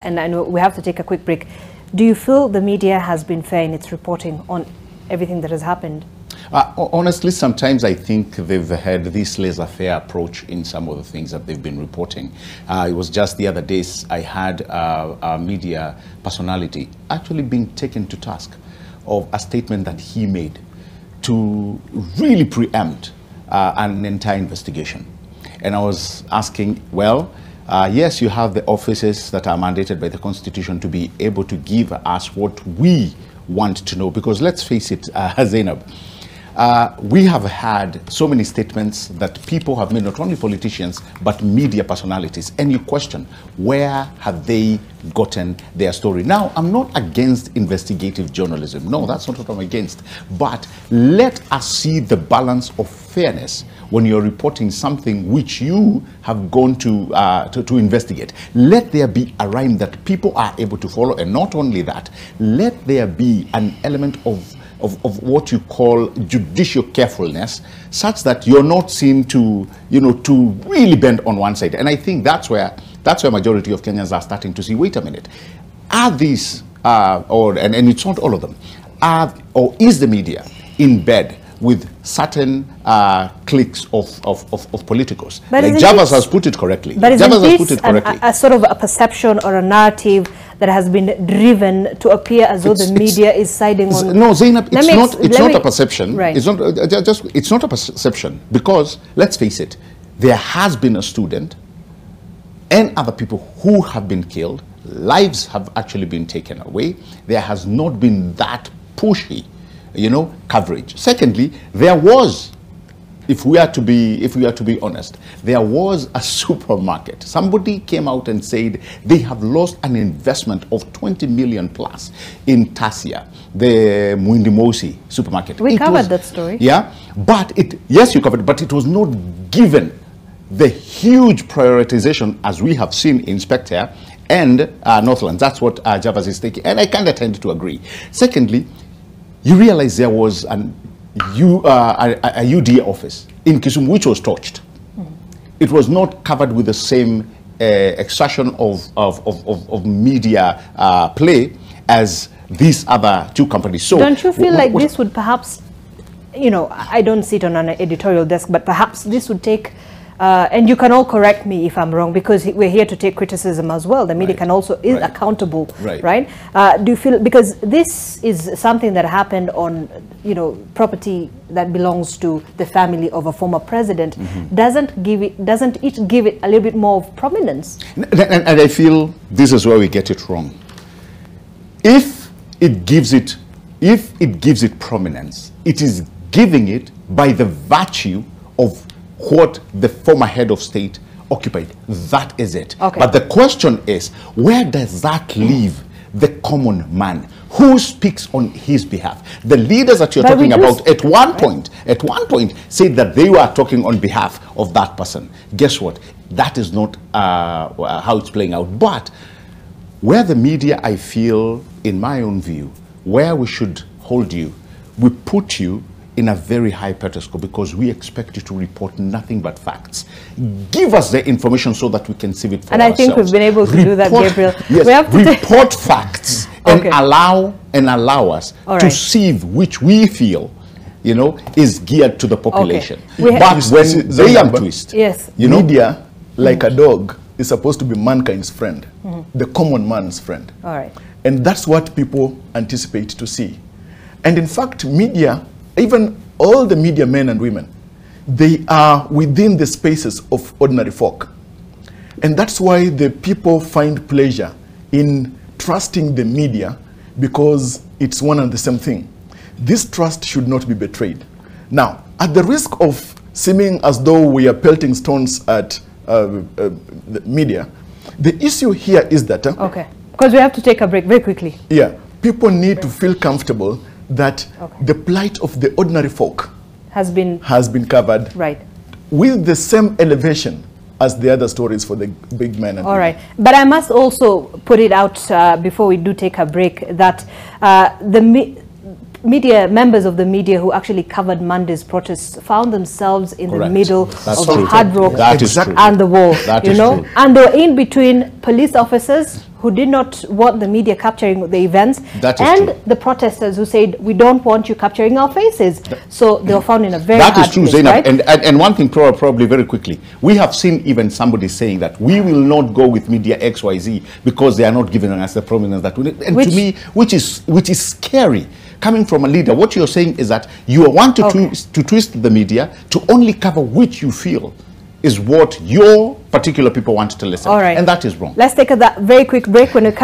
and I know we have to take a quick break. Do you feel the media has been fair in its reporting on everything that has happened? Honestly, sometimes I think they've had this laissez-faire approach in some of the things that they've been reporting. It was just the other days I had a media personality actually being taken to task of a statement that he made to really preempt an entire investigation. And I was asking, well, yes, you have the offices that are mandated by the Constitution to be able to give us what we want to know. Because let's face it, Zainab, we have had so many statements that people have made, not only politicians, but media personalities. And you question, where have they gotten their story? Now, I'm not against investigative journalism. No, that's not what I'm against. But let us see the balance of fairness when you're reporting something which you have gone to investigate. Let there be a rhyme that people are able to follow. And not only that, let there be an element of what you call judicial carefulness, such that you're not seen to, to really bend on one side. And I think that's where majority of Kenyans are starting to see, wait a minute, are these, and it's not all of them, or is the media in bed with certain cliques of politicos? But like Javas has put it correctly. But isn't this a sort of a perception or a narrative that has been driven to appear as though the media is siding on? No, Zainab, it's not a perception. Right. It's not a perception, because let's face it, there has been a student and other people who have been killed. Lives have actually been taken away. There has not been that pushy, coverage. Secondly, there was, if we are to be honest, there was a supermarket. Somebody came out and said they have lost an investment of 20 million plus in Tasia, the Mwindimosi supermarket. We covered that story. Yeah, but yes, you covered it, but it was not given the huge prioritization as we have seen in Spectre and Northlands. That's what Javas is taking, and I kind of tend to agree. Secondly, you realize there was a UDA office in Kisumu which was torched. It was not covered with the same extraction of media play as these other two companies. So don't you feel like this would perhaps, I don't sit on an editorial desk, but perhaps this would take, and you can all correct me if I'm wrong, because we're here to take criticism as well. The media can also is accountable, right? Do you feel, because this is something that happened on, property that belongs to the family of a former president, doesn't it give it a little bit more of prominence? And I feel this is where we get it wrong. If it gives it prominence, it is giving it by the virtue of what the former head of state occupied. That is it. Okay. But the question is, where does that leave the common man? Who speaks on his behalf? The leaders that you're talking about at one point said that they were talking on behalf of that person. Guess what? That is not how it's playing out. But where the media, I feel, in my own view, where we should hold you, we put you in a very high pedestal, because we expect you to report nothing but facts. Give us the information so that we can see it for ourselves. And I think we've been able to do that, Gabriel. Yes, we have to report facts and allow us to sieve which we feel, is geared to the population. Okay. But when they twist, media, like a dog, is supposed to be mankind's friend, the common man's friend. All right. And that's what people anticipate to see. And in fact, media, even all the media men and women, they are within the spaces of ordinary folk. And that's why the people find pleasure in trusting the media, because it's one and the same thing. This trust should not be betrayed. Now, at the risk of seeming as though we are pelting stones at the media, the issue here is that... okay, because we have to take a break very quickly. Yeah, people need to feel comfortable that the plight of the ordinary folk has been covered with the same elevation as the other stories for the big men. And all right, but I must also put it out before we do take a break that media members of the media who actually covered Monday's protests found themselves in the Correct. middle That's of true. the Hard Rock That is true. and the wall, That you is know, true. and they were in between police officers who did not want the media capturing the events, That is and true. the protesters who said, we don't want you capturing our faces. So they were found in a very That hard is true, place, Zainab. right? And one thing, probably very quickly, we have seen even somebody saying that we will not go with media XYZ because they are not giving us the prominence that we need. And to me, which is scary. Coming from a leader, what you're saying is that you want to twist the media to only cover which you feel is what your particular people want to listen. All right. And that is wrong. Let's take a very quick break. When we come